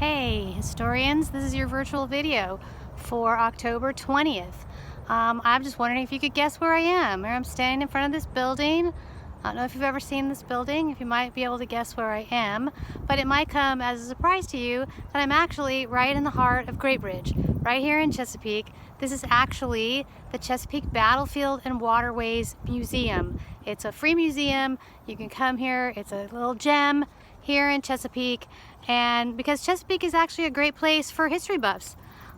Hey historians, this is your virtual video for October 20th. I'm just wondering if you could guess where I am. I'm standing in front of this building. I don't know if you've ever seen this building, if you might be able to guess where I am, but it might come as a surprise to you that I'm actually right in the heart of Great Bridge, right here in Chesapeake. This is actually the Chesapeake Battlefield and Waterways Museum. It's a free museum. You can come here. It's a little gem here in Chesapeake, and because Chesapeake is actually a great place for history buffs.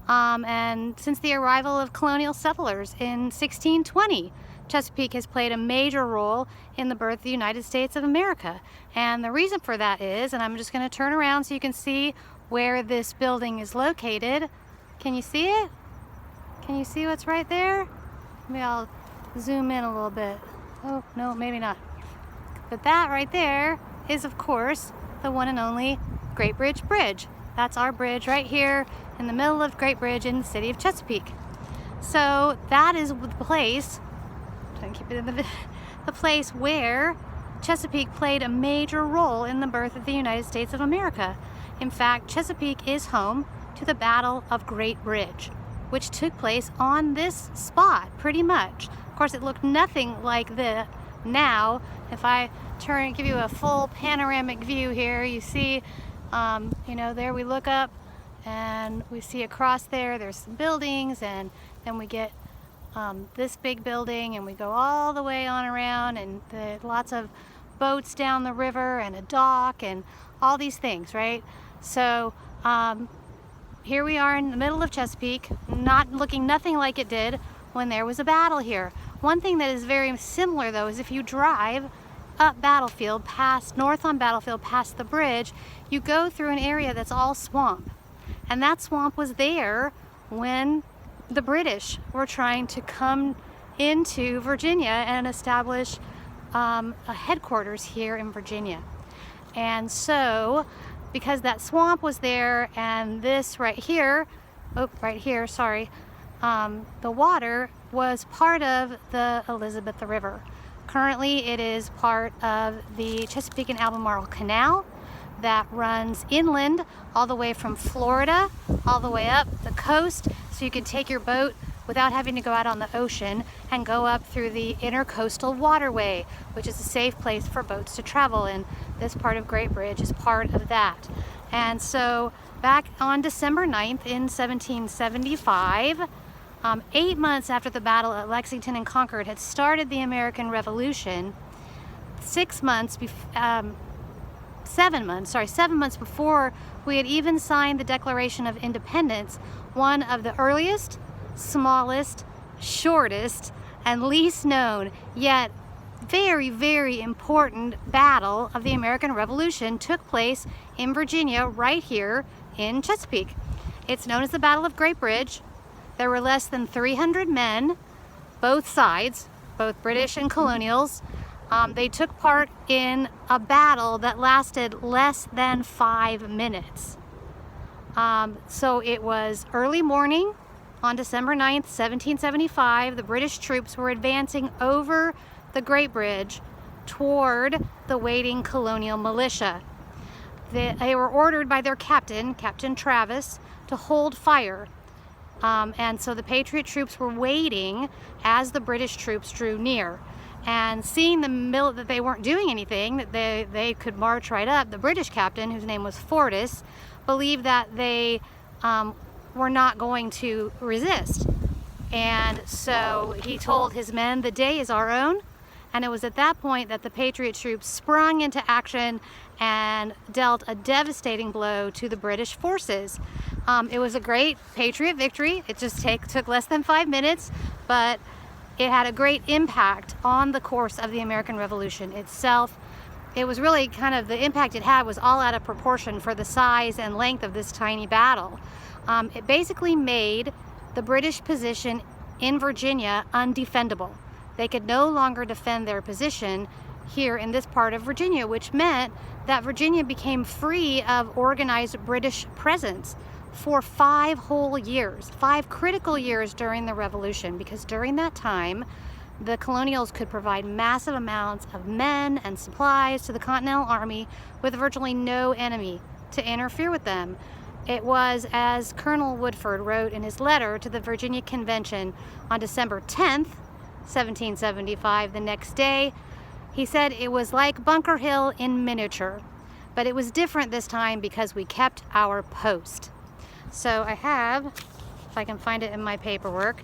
And since the arrival of colonial settlers in 1620, Chesapeake has played a major role in the birth of the United States of America. And the reason for that is, and I'm just going to turn around so you can see where this building is located. Can you see it? Can you see what's right there? Maybe I'll zoom in a little bit. Oh, no, maybe not. But that right there is, of course, the one and only Great Bridge Bridge. That's our bridge right here in the middle of Great Bridge in the city of Chesapeake. So that is the place, I'm trying to keep it in the place where Chesapeake played a major role in the birth of the United States of America. In fact, Chesapeake is home to the Battle of Great Bridge, which took place on this spot pretty much. Of course, it looked nothing like this now. If I give you a full panoramic view here, you see, there we look up and we see across there's some buildings, and then we get this big building, and we go all the way on around, and lots of boats down the river and a dock and all these things, right? So here we are in the middle of Chesapeake, looking nothing like it did when there was a battle here. One thing that is very similar, though, is if you drive up Battlefield, north on Battlefield, past the bridge, you go through an area that's all swamp. And that swamp was there when the British were trying to come into Virginia and establish a headquarters here in Virginia. And so, because that swamp was there, and this right here, the water was part of the Elizabeth River. Currently, it is part of the Chesapeake and Albemarle Canal that runs inland all the way from Florida, all the way up the coast, so you can take your boat without having to go out on the ocean and go up through the Intercoastal Waterway, which is a safe place for boats to travel, and this part of Great Bridge is part of that. And so back on December 9th in 1775, 8 months after the battle at Lexington and Concord had started the American Revolution, 7 months before we had even signed the Declaration of Independence, one of the earliest, smallest, shortest, and least known, yet very, very important battle of the American Revolution took place in Virginia, right here in Chesapeake. It's known as the Battle of Great Bridge. There were less than 300 men, both sides, both British and colonials. They took part in a battle that lasted less than 5 minutes. So it was early morning on December 9th, 1775. The British troops were advancing over the Great Bridge toward the waiting colonial militia. They were ordered by their captain, Captain Travis, to hold fire. And so the Patriot troops were waiting as the British troops drew near. And seeing that they weren't doing anything, that they could march right up, the British captain, whose name was Fortis, believed that they were not going to resist. And so he told his men, "The day is our own." And it was at that point that the Patriot troops sprung into action and dealt a devastating blow to the British forces. It was a great Patriot victory. It just took less than 5 minutes, but it had a great impact on the course of the American Revolution itself. It was really the impact it had was all out of proportion for the size and length of this tiny battle. It basically made the British position in Virginia undefendable. They could no longer defend their position here in this part of Virginia, which meant that Virginia became free of organized British presence for 5 whole years, 5 critical years during the Revolution, because during that time, the colonials could provide massive amounts of men and supplies to the Continental Army with virtually no enemy to interfere with them. it was, as Colonel Woodford wrote in his letter to the Virginia Convention on December 10th, 1775, the next day, he said it was like Bunker Hill in miniature, but it was different this time because we kept our post. So I have, if I can find it in my paperwork,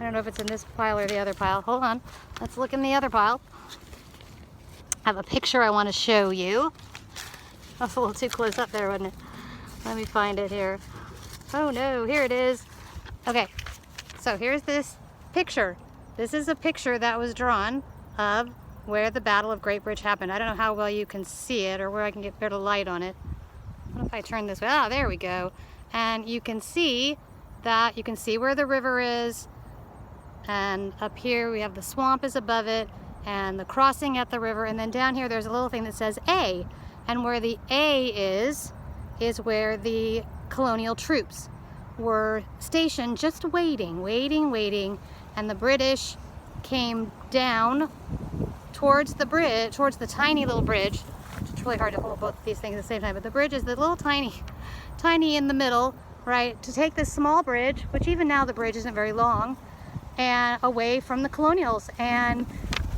I don't know if it's in this pile or the other pile. Hold on, let's look in the other pile. I have a picture I want to show you. That's a little too close up there, wasn't it? Let me find it here. Oh no, here it is. Okay, so here's this picture. This is a picture that was drawn of where the Battle of Great Bridge happened. I don't know how well you can see it or where I can get better light on it. What if I turn this way? Ah, there we go. And you can see that, you can see where the river is, and up here we have the swamp is above it and the crossing at the river, and then down here there's a little thing that says A, and where the A is where the colonial troops were stationed, just waiting, and the British came down towards the bridge, towards the tiny little bridge. It's really hard to hold both of these things at the same time, but the bridge is the little tiny in the middle, right, to take this small bridge, which even now the bridge isn't very long, and away from the colonials. And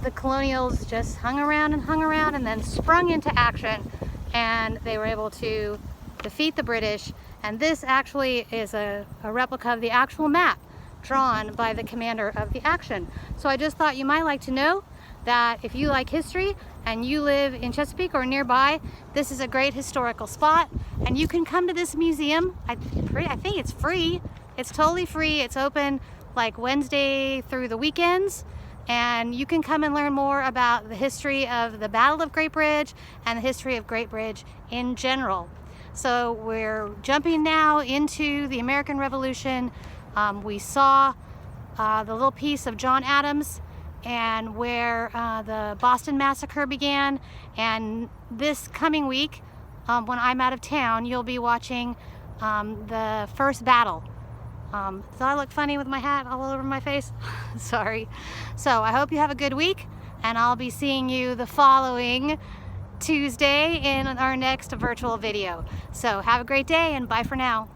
the colonials just hung around and then sprung into action, and they were able to defeat the British. And this actually is a replica of the actual map drawn by the commander of the action. So I just thought you might like to know that if you like history and you live in Chesapeake or nearby, this is a great historical spot, and you can come to this museum. I think it's free. It's totally free. It's open like Wednesday through the weekends, and you can come and learn more about the history of the Battle of Great Bridge and the history of Great Bridge in general. So we're jumping now into the American Revolution. We saw the little piece of John Adams and where the Boston Massacre began, and this coming week, when I'm out of town, you'll be watching the first battle. Does I look funny with my hat all over my face? Sorry. So I hope you have a good week, and I'll be seeing you the following Tuesday in our next virtual video. So have a great day, and bye for now.